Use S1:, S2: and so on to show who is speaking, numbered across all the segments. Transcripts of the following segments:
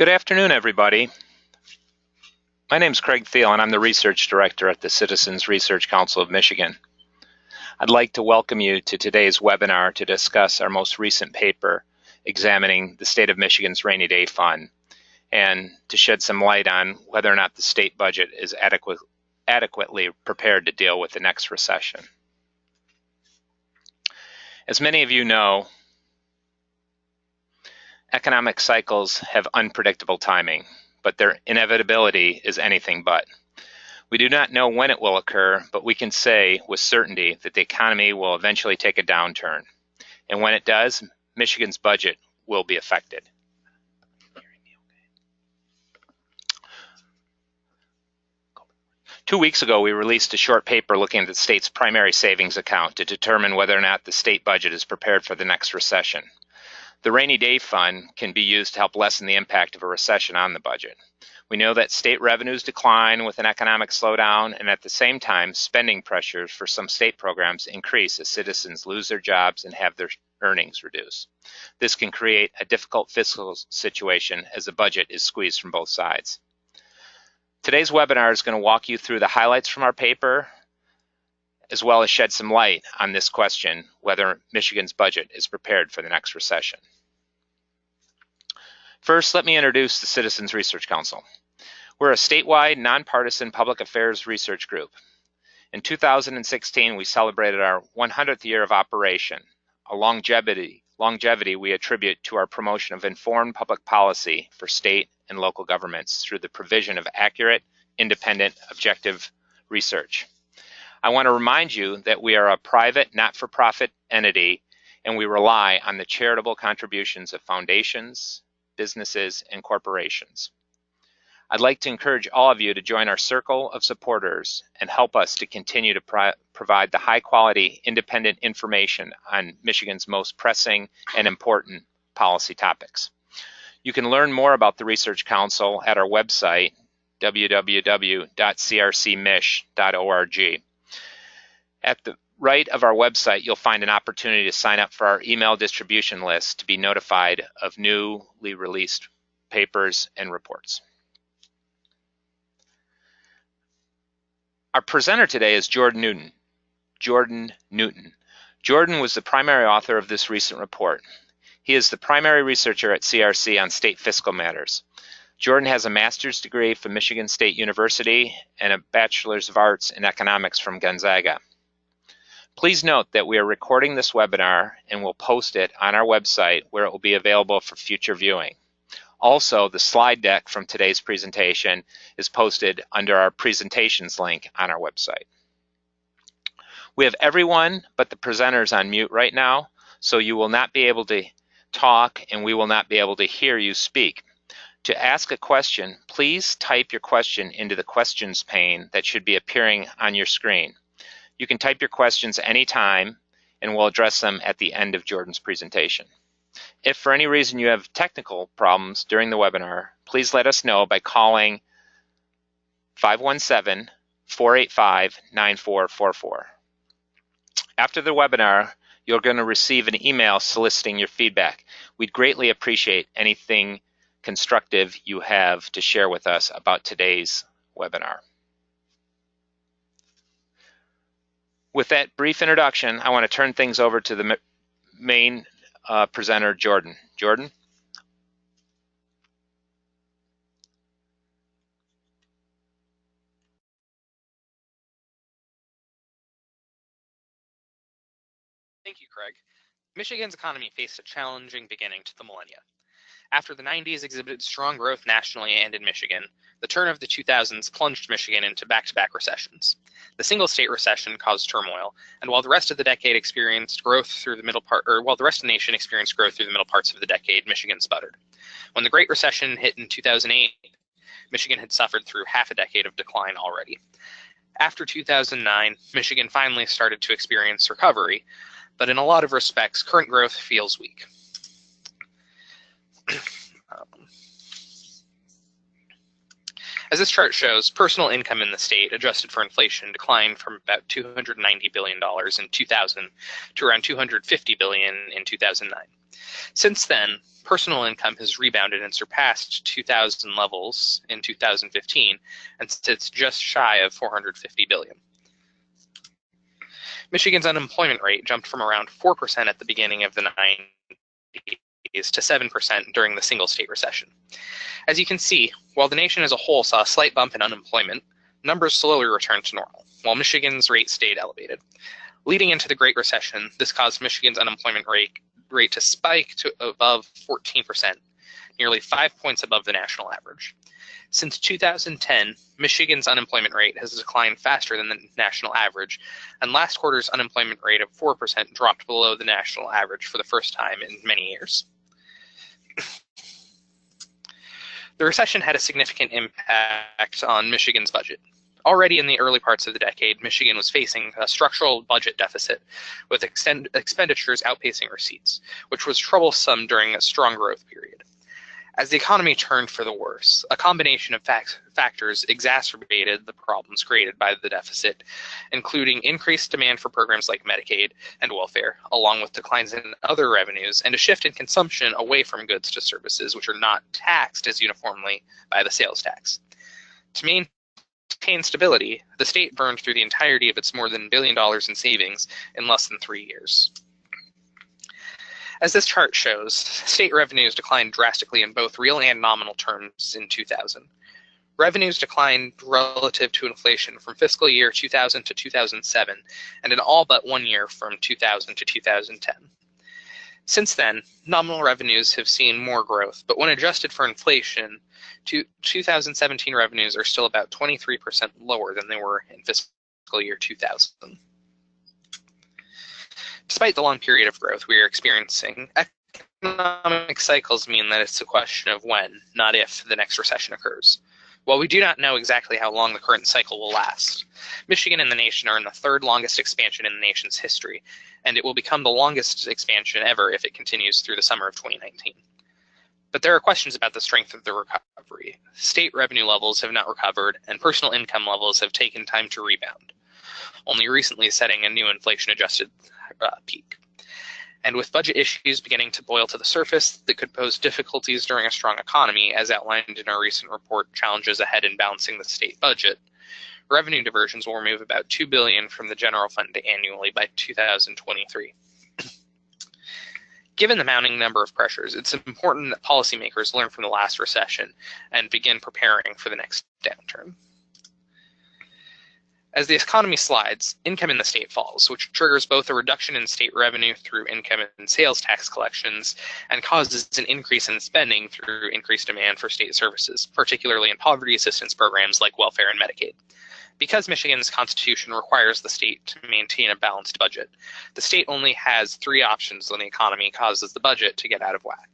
S1: Good afternoon, everybody. My name is Craig Thiel, and I'm the Research Director at the Citizens Research Council of Michigan. I'd like to welcome you to today's webinar to discuss our most recent paper examining the state of Michigan's rainy day fund and to shed some light on whether or not the state budget is adequately prepared to deal with the next recession. As many of you know, economic cycles have unpredictable timing, but their inevitability is anything but. We do not know when it will occur, but we can say with certainty that the economy will eventually take a downturn. And when it does, Michigan's budget will be affected. 2 weeks ago, we released a short paper looking at the state's primary savings account to determine whether or not the state budget is prepared for the next recession. The rainy day fund can be used to help lessen the impact of a recession on the budget. We know that state revenues decline with an economic slowdown, and at the same time, spending pressures for some state programs increase as citizens lose their jobs and have their earnings reduced. This can create a difficult fiscal situation as the budget is squeezed from both sides. Today's webinar is going to walk you through the highlights from our paper, as well as shed some light on this question, whether Michigan's budget is prepared for the next recession. First, let me introduce the Citizens Research Council. We're a statewide, nonpartisan public affairs research group. In 2016, we celebrated our 100th year of operation, a longevity we attribute to our promotion of informed public policy for state and local governments through the provision of accurate, independent, objective research. I want to remind you that we are a private, not-for-profit entity, and we rely on the charitable contributions of foundations, businesses, and corporations. I'd like to encourage all of you to join our circle of supporters and help us to continue to provide the high-quality, independent information on Michigan's most pressing and important policy topics. You can learn more about the Research Council at our website, www.crcmich.org. At the right of our website, you'll find an opportunity to sign up for our email distribution list to be notified of newly released papers and reports. Our presenter today is Jordan Newton. Jordan was the primary author of this recent report. He is the primary researcher at CRC on state fiscal matters. Jordan has a master's degree from Michigan State University and a bachelor's of arts in economics from Gonzaga. Please note that we are recording this webinar and will post it on our website where it will be available for future viewing. Also, the slide deck from today's presentation is posted under our presentations link on our website. We have everyone but the presenters on mute right now, so you will not be able to talk and we will not be able to hear you speak. To ask a question, please type your question into the questions pane that should be appearing on your screen. You can type your questions anytime and we'll address them at the end of Jordan's presentation. If for any reason you have technical problems during the webinar, please let us know by calling 517-485-9444. After the webinar, you're going to receive an email soliciting your feedback. We'd greatly appreciate anything constructive you have to share with us about today's webinar. With that brief introduction, I want to turn things over to the main presenter, Jordan. Jordan?
S2: Thank you, Craig. Michigan's economy faced a challenging beginning to the millennia. After the 90s exhibited strong growth nationally and in Michigan, the turn of the 2000s plunged Michigan into back-to-back recessions. The single-state recession caused turmoil, and while the rest of the decade experienced growth through the middle part, or while the rest of the nation experienced growth through the middle parts of the decade, Michigan sputtered. When the Great Recession hit in 2008, Michigan had suffered through half a decade of decline already. After 2009, Michigan finally started to experience recovery, but in a lot of respects, current growth feels weak. As this chart shows, personal income in the state, adjusted for inflation, declined from about $290 billion in 2000 to around $250 billion in 2009. Since then, personal income has rebounded and surpassed 2000 levels in 2015 and sits just shy of $450 billion. Michigan's unemployment rate jumped from around 4% at the beginning of the 90s to 7% during the single-state recession. As you can see, while the nation as a whole saw a slight bump in unemployment, numbers slowly returned to normal, while Michigan's rate stayed elevated. Leading into the Great Recession, this caused Michigan's unemployment rate to spike to above 14%, nearly 5 points above the national average. Since 2010, Michigan's unemployment rate has declined faster than the national average, and last quarter's unemployment rate of 4% dropped below the national average for the first time in many years. The recession had a significant impact on Michigan's budget. Already in the early parts of the decade, Michigan was facing a structural budget deficit, with expenditures outpacing receipts, which was troublesome during a strong growth period. As the economy turned for the worse, a combination of factors exacerbated the problems created by the deficit, including increased demand for programs like Medicaid and welfare, along with declines in other revenues and a shift in consumption away from goods to services, which are not taxed as uniformly by the sales tax. To maintain stability, the state burned through the entirety of its more than $1 billion in savings in less than 3 years. As this chart shows, state revenues declined drastically in both real and nominal terms in 2000. Revenues declined relative to inflation from fiscal year 2000 to 2007, and in all but 1 year from 2000 to 2010. Since then, nominal revenues have seen more growth, but when adjusted for inflation, 2017 revenues are still about 23% lower than they were in fiscal year 2000. Despite the long period of growth we are experiencing, economic cycles mean that it's a question of when, not if, the next recession occurs. While we do not know exactly how long the current cycle will last, Michigan and the nation are in the third longest expansion in the nation's history, and it will become the longest expansion ever if it continues through the summer of 2019. But there are questions about the strength of the recovery. State revenue levels have not recovered, and personal income levels have taken time to rebound, only recently setting a new inflation-adjusted peak. And with budget issues beginning to boil to the surface that could pose difficulties during a strong economy, as outlined in our recent report, Challenges Ahead in Balancing the State Budget, revenue diversions will remove about $2 billion from the general fund annually by 2023. Given the mounting number of pressures, it's important that policymakers learn from the last recession and begin preparing for the next downturn. As the economy slides, income in the state falls, which triggers both a reduction in state revenue through income and sales tax collections and causes an increase in spending through increased demand for state services, particularly in poverty assistance programs like welfare and Medicaid. Because Michigan's constitution requires the state to maintain a balanced budget, the state only has 3 options when the economy causes the budget to get out of whack: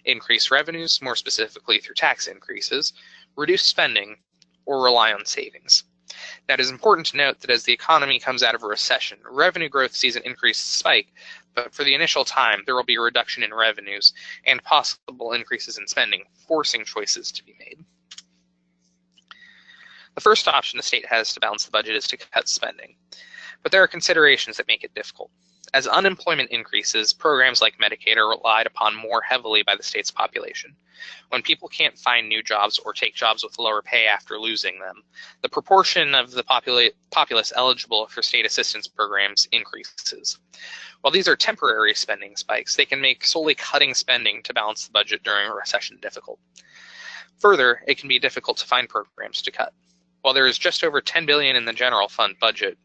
S2: increase revenues, more specifically through tax increases, reduce spending, or rely on savings. Now, it is important to note that as the economy comes out of a recession, revenue growth sees an increased spike, but for the initial time, there will be a reduction in revenues and possible increases in spending, forcing choices to be made. The first option the state has to balance the budget is to cut spending, but there are considerations that make it difficult. As unemployment increases, programs like Medicaid are relied upon more heavily by the state's population. When people can't find new jobs or take jobs with lower pay after losing them, the proportion of the populace eligible for state assistance programs increases. While these are temporary spending spikes, they can make solely cutting spending to balance the budget during a recession difficult. Further, it can be difficult to find programs to cut. While there is just over $10 billion in the general fund budget,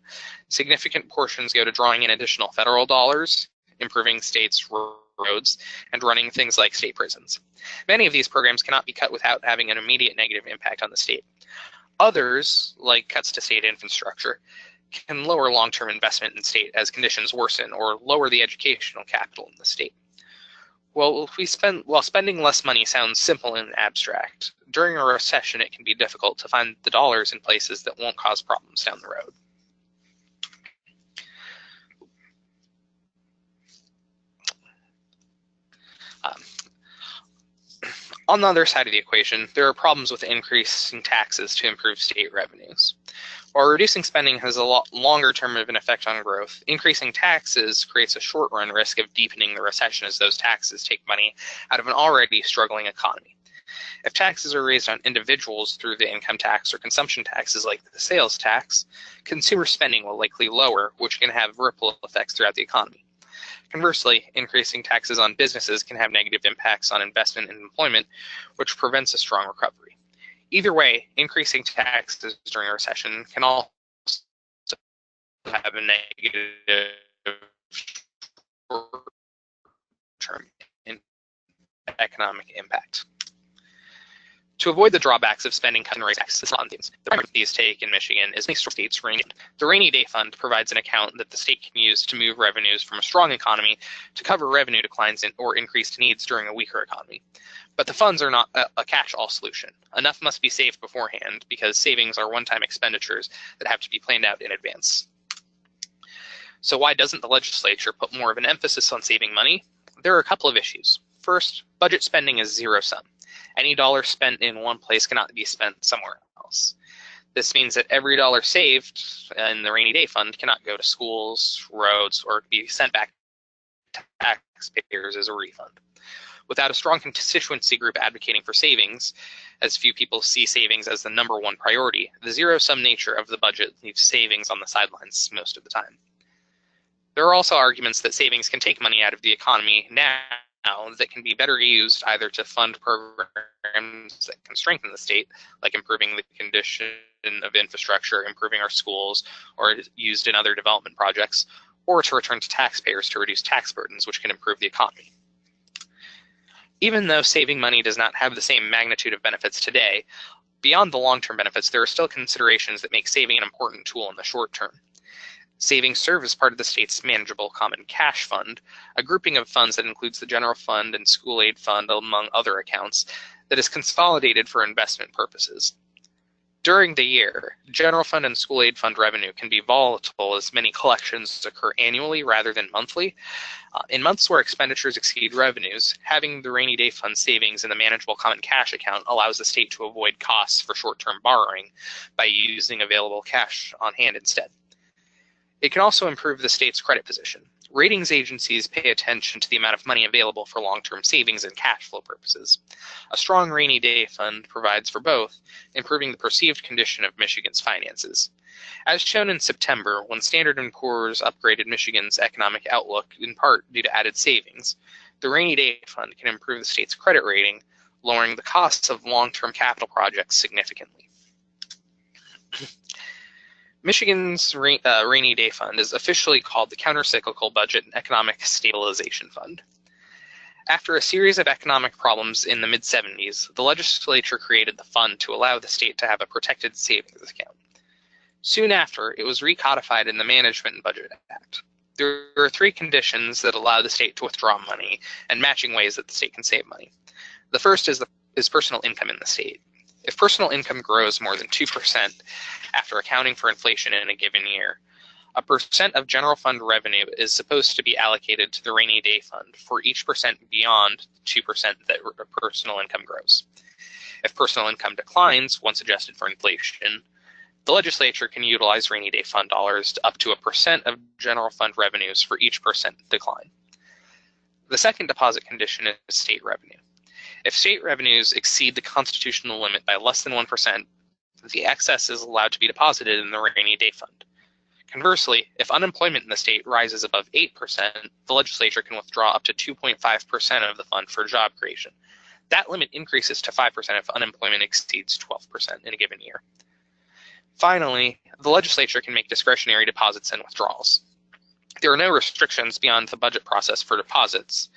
S2: significant portions go to drawing in additional federal dollars, improving states' roads, and running things like state prisons. Many of these programs cannot be cut without having an immediate negative impact on the state. Others, like cuts to state infrastructure, can lower long-term investment in state as conditions worsen or lower the educational capital in the state. While spending less money sounds simple and abstract, during a recession it can be difficult to find the dollars in places that won't cause problems down the road. On the other side of the equation, there are problems with increasing taxes to improve state revenues. While reducing spending has a lot longer term of an effect on growth, increasing taxes creates a short-run risk of deepening the recession as those taxes take money out of an already struggling economy. If taxes are raised on individuals through the income tax or consumption taxes like the sales tax, consumer spending will likely lower, which can have ripple effects throughout the economy. Conversely, increasing taxes on businesses can have negative impacts on investment and employment, which prevents a strong recovery. Either way, increasing taxes during a recession can also have a negative short-term economic impact. To avoid the drawbacks of spending cuts and raising taxes, the primary these take in Michigan is the state's rainy. The rainy day fund provides an account that the state can use to move revenues from a strong economy to cover revenue declines or increased needs during a weaker economy. But the funds are not a catch-all solution. Enough must be saved beforehand because savings are one-time expenditures that have to be planned out in advance. So why doesn't the legislature put more of an emphasis on saving money? There are a couple of issues. First, budget spending is zero-sum. Any dollar spent in one place cannot be spent somewhere else. This means that every dollar saved in the rainy day fund cannot go to schools, roads, or be sent back to taxpayers as a refund. Without a strong constituency group advocating for savings, as few people see savings as the #1 priority, the zero-sum nature of the budget leaves savings on the sidelines most of the time. There are also arguments that savings can take money out of the economy now that can be better used either to fund programs that can strengthen the state, like improving the condition of infrastructure, improving our schools, or used in other development projects, or to return to taxpayers to reduce tax burdens, which can improve the economy. Even though saving money does not have the same magnitude of benefits today, beyond the long-term benefits, there are still considerations that make saving an important tool in the short term. Savings serve as part of the state's manageable common cash fund, a grouping of funds that includes the general fund and school aid fund, among other accounts, that is consolidated for investment purposes. During the year, general fund and school aid fund revenue can be volatile as many collections occur annually rather than monthly. In months where expenditures exceed revenues, having the rainy day fund savings in the manageable common cash account allows the state to avoid costs for short-term borrowing by using available cash on hand instead. It can also improve the state's credit position. Ratings agencies pay attention to the amount of money available for long-term savings and cash flow purposes. A strong rainy day fund provides for both, improving the perceived condition of Michigan's finances. As shown in September, when Standard & Poor's upgraded Michigan's economic outlook in part due to added savings, the rainy day fund can improve the state's credit rating, lowering the costs of long-term capital projects significantly. Michigan's Rainy Day Fund is officially called the Countercyclical Budget and Economic Stabilization Fund. After a series of economic problems in the mid-70s, the legislature created the fund to allow the state to have a protected savings account. Soon after, it was recodified in the Management and Budget Act. There are 3 conditions that allow the state to withdraw money and matching ways that the state can save money. The first is personal income in the state. If personal income grows more than 2% after accounting for inflation in a given year, a percent of general fund revenue is supposed to be allocated to the rainy day fund for each percent beyond 2% that personal income grows. If personal income declines once adjusted for inflation, the legislature can utilize rainy day fund dollars to up to 1% of general fund revenues for each percent decline. The second deposit condition is state revenue. If state revenues exceed the constitutional limit by less than 1%, the excess is allowed to be deposited in the rainy day fund. Conversely, if unemployment in the state rises above 8%, the legislature can withdraw up to 2.5% of the fund for job creation. That limit increases to 5% if unemployment exceeds 12% in a given year. Finally, the legislature can make discretionary deposits and withdrawals. There are no restrictions beyond the budget process for deposits.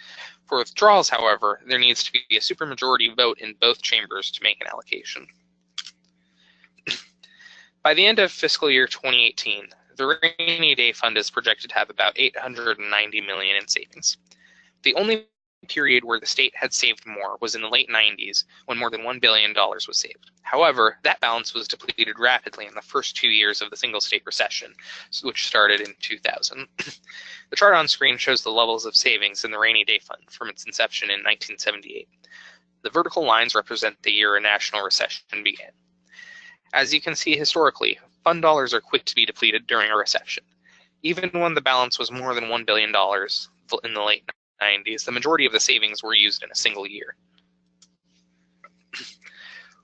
S2: For withdrawals, however, there needs to be a supermajority vote in both chambers to make an allocation. By the end of fiscal year 2018, the Rainy Day Fund is projected to have about $890 million in savings. The only period where the state had saved more was in the late 90s, when more than $1 billion was saved. However, that balance was depleted rapidly in the first 2 years of the single-state recession, which started in 2000. The chart on screen shows the levels of savings in the Rainy Day Fund from its inception in 1978. The vertical lines represent the year a national recession began. As you can see historically, fund dollars are quick to be depleted during a recession. Even when the balance was more than $1 billion in the late 90s, the majority of the savings were used in a single year.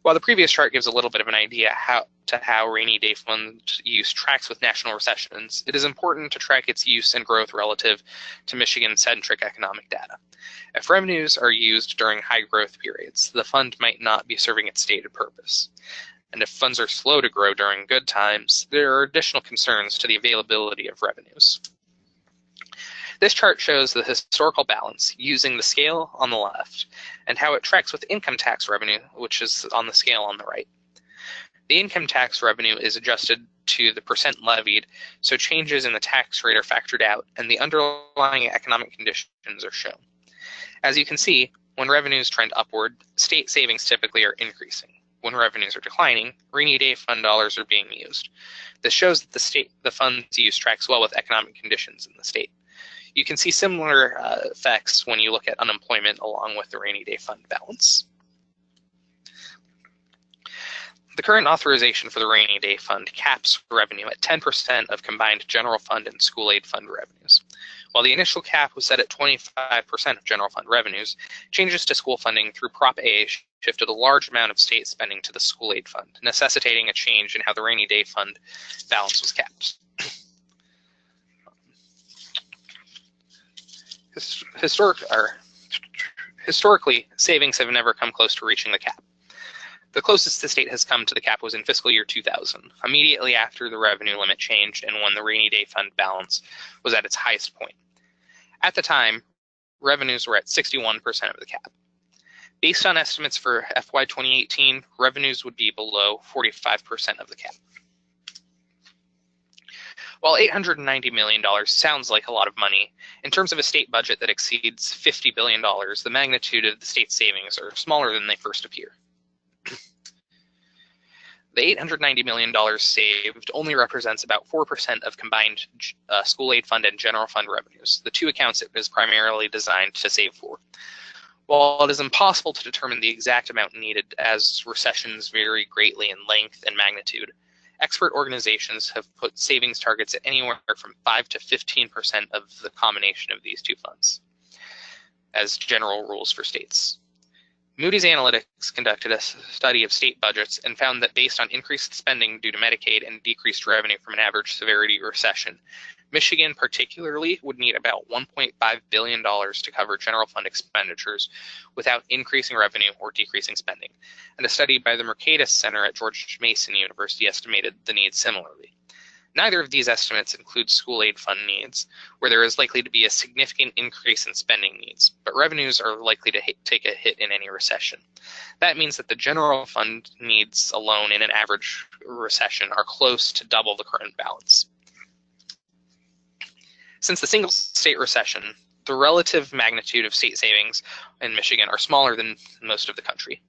S2: While the previous chart gives a little bit of an idea how rainy day fund use tracks with national recessions, it is important to track its use and growth relative to Michigan-centric economic data. If revenues are used during high growth periods, the fund might not be serving its stated purpose. And if funds are slow to grow during good times, there are additional concerns to the availability of revenues. This chart shows the historical balance using the scale on the left and how it tracks with income tax revenue, which is on the scale on the right. The income tax revenue is adjusted to the percent levied, so changes in the tax rate are factored out and the underlying economic conditions are shown. As you can see, when revenues trend upward, state savings typically are increasing. When revenues are declining, rainy day fund dollars are being used. This shows that the fund's use tracks well with economic conditions in the state. You can see similar effects when you look at unemployment along with the rainy day fund balance. The current authorization for the rainy day fund caps revenue at 10% of combined general fund and school aid fund revenues. While the initial cap was set at 25% of general fund revenues, changes to school funding through Prop A shifted a large amount of state spending to the school aid fund, necessitating a change in how the rainy day fund balance was capped. Historically, savings have never come close to reaching the cap. The closest the state has come to the cap was in fiscal year 2000, immediately after the revenue limit changed and when the rainy day fund balance was at its highest point. At the time, revenues were at 61% of the cap. Based on estimates for FY 2018, revenues would be below 45% of the cap. While $890 million sounds like a lot of money, in terms of a state budget that exceeds $50 billion, the magnitude of the state's savings are smaller than they first appear. The $890 million saved only represents about 4% of combined school aid fund and general fund revenues, the two accounts it is primarily designed to save for. While it is impossible to determine the exact amount needed as recessions vary greatly in length and magnitude, expert organizations have put savings targets at anywhere from 5 to 15% of the combination of these two funds as general rules for states. Moody's Analytics conducted a study of state budgets and found that based on increased spending due to Medicaid and decreased revenue from an average severity recession, Michigan particularly would need about $1.5 billion to cover general fund expenditures without increasing revenue or decreasing spending. And a study by the Mercatus Center at George Mason University estimated the needs similarly. Neither of these estimates include school aid fund needs, where there is likely to be a significant increase in spending needs, but revenues are likely to take a hit in any recession. That means that the general fund needs alone in an average recession are close to double the current balance. Since the single state recession, the relative magnitude of state savings in Michigan are smaller than most of the country.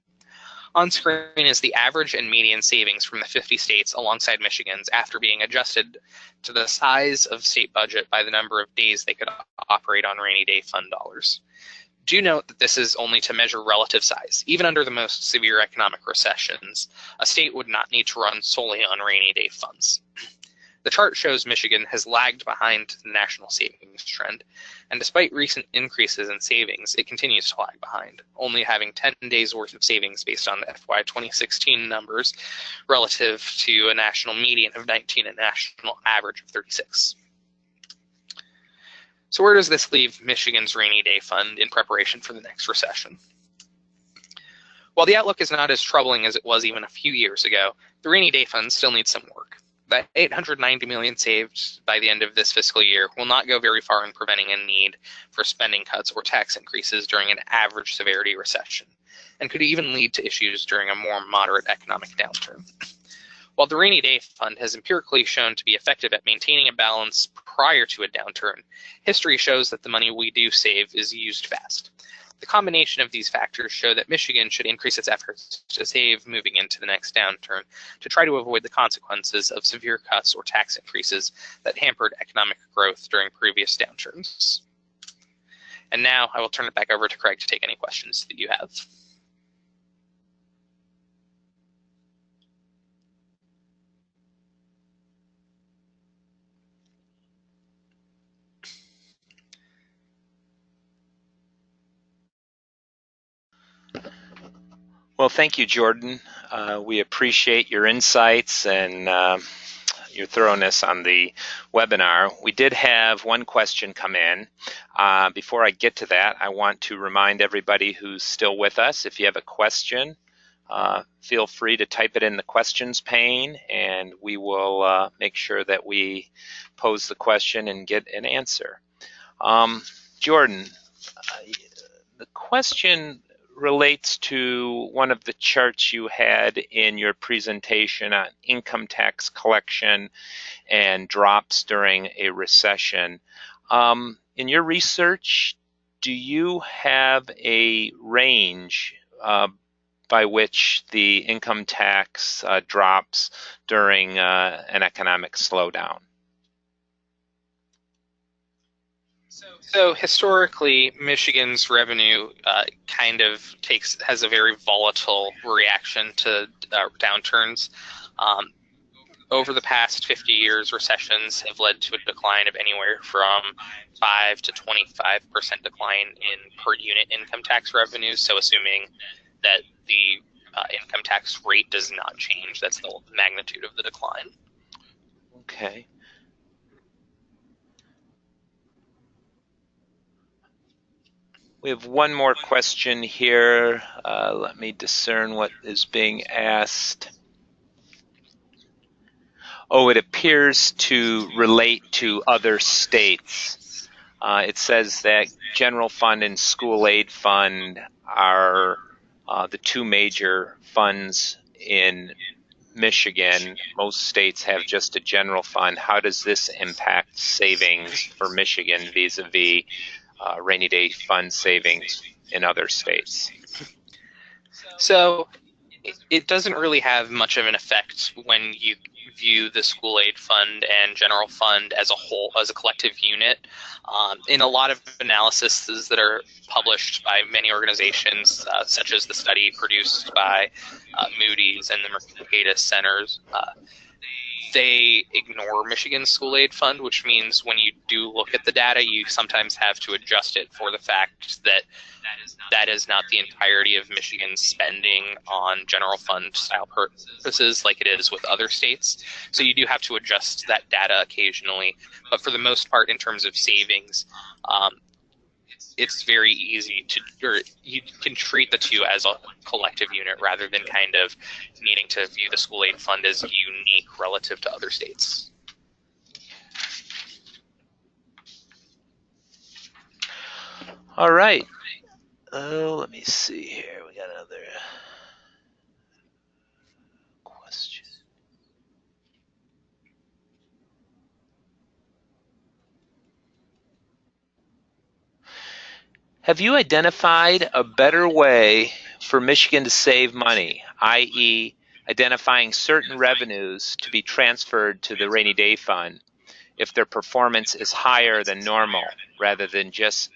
S2: On screen is the average and median savings from the 50 states alongside Michigan's after being adjusted to the size of state budget by the number of days they could operate on rainy day fund dollars. Do note that this is only to measure relative size. Even under the most severe economic recessions, a state would not need to run solely on rainy day funds. The chart shows Michigan has lagged behind the national savings trend, and despite recent increases in savings, it continues to lag behind, only having 10 days worth of savings based on FY 2016 numbers relative to a national median of 19 and a national average of 36. So where does this leave Michigan's rainy day fund in preparation for the next recession? While the outlook is not as troubling as it was even a few years ago, the rainy day fund still needs some work. The $890 million saved by the end of this fiscal year will not go very far in preventing a need for spending cuts or tax increases during an average severity recession, and could even lead to issues during a more moderate economic downturn. While the rainy day fund has empirically shown to be effective at maintaining a balance prior to a downturn, history shows that the money we do save is used fast. The combination of these factors show that Michigan should increase its efforts to save moving into the next downturn to try to avoid the consequences of severe cuts or tax increases that hampered economic growth during previous downturns. And now I will turn it back over to Craig to take any questions that you have.
S1: Well, thank you, Jordan. We appreciate your insights and your thoroughness on the webinar. We did have one question come in. Before I get to that, I want to remind everybody who's still with us, if you have a question, feel free to type it in the questions pane, and we will make sure that we pose the question and get an answer. Jordan, the question relates to one of the charts you had in your presentation on income tax collection and drops during a recession. In your research, do you have a range by which the income tax drops during an economic slowdown?
S2: So historically, Michigan's revenue has a very volatile reaction to downturns. Over the past 50 years, recessions have led to a decline of anywhere from 5 to 25% decline in per unit income tax revenues. So assuming that the income tax rate does not change, that's the magnitude of the decline.
S1: Okay. We have one more question here. Let me discern what is being asked. Oh, it appears to relate to other states. It says that general fund and school aid fund are the two major funds in Michigan. Most states have just a general fund. How does this impact savings for Michigan vis-a-vis rainy day fund savings in other states?
S2: So it doesn't really have much of an effect when you view the school aid fund and general fund as a whole, as a collective unit. In a lot of analyses that are published by many organizations, such as the study produced by Moody's and the Mercatus Centers, they ignore Michigan's school aid fund, which means when you do look at the data, you sometimes have to adjust it for the fact that that is not the entirety of Michigan's spending on general fund style purposes like it is with other states. So you do have to adjust that data occasionally. But for the most part, in terms of savings, it's very easy to, or you can treat the two as a collective unit rather than kind of needing to view the school aid fund as unique relative to other states.
S1: All right. Let me see here. We got another question. Have you identified a better way for Michigan to save money, i.e., identifying certain revenues to be transferred to the rainy day fund if their performance is higher than normal, rather than just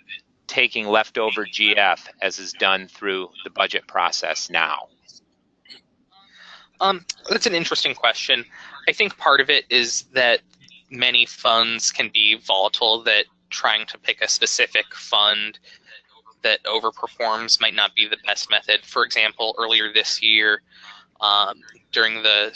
S1: taking leftover GF as is done through the budget process now?
S2: That's an interesting question. I think part of it is that many funds can be volatile, that trying to pick a specific fund that overperforms might not be the best method. For example, earlier this year, during the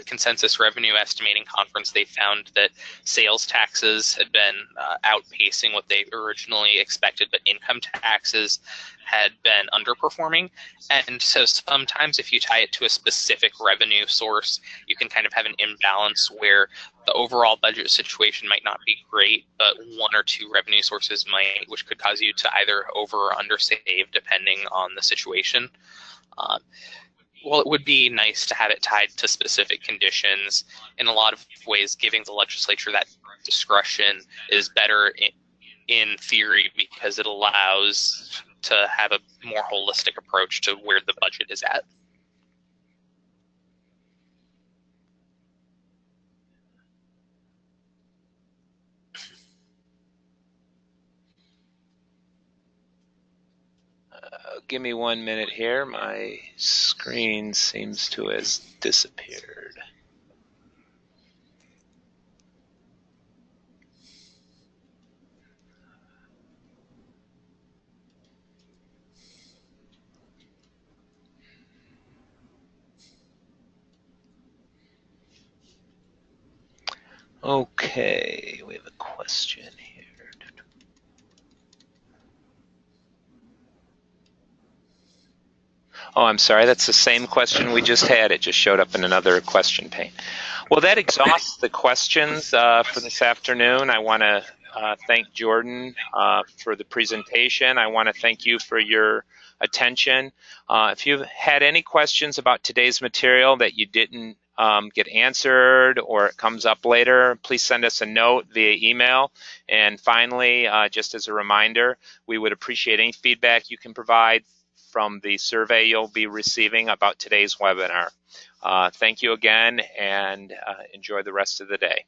S2: consensus revenue estimating conference, they found that sales taxes had been outpacing what they originally expected, but income taxes had been underperforming. And so sometimes if you tie it to a specific revenue source, you can kind of have an imbalance where the overall budget situation might not be great, but one or two revenue sources might, which could cause you to either over or under save depending on the situation. Well, it would be nice to have it tied to specific conditions. In a lot of ways, giving the legislature that discretion is better in theory because it allows to have a more holistic approach to where the budget is at.
S1: Give me 1 minute here. My screen seems to have disappeared. Okay, we have a question here. Oh, I'm sorry, that's the same question we just had. It just showed up in another question pane. Well, that exhausts the questions for this afternoon. I want to thank Jordan for the presentation. I want to thank you for your attention. If you've had any questions about today's material that you didn't get answered or it comes up later, please send us a note via email. And finally, just as a reminder, we would appreciate any feedback you can provide from the survey you'll be receiving about today's webinar. Thank you again, and enjoy the rest of the day.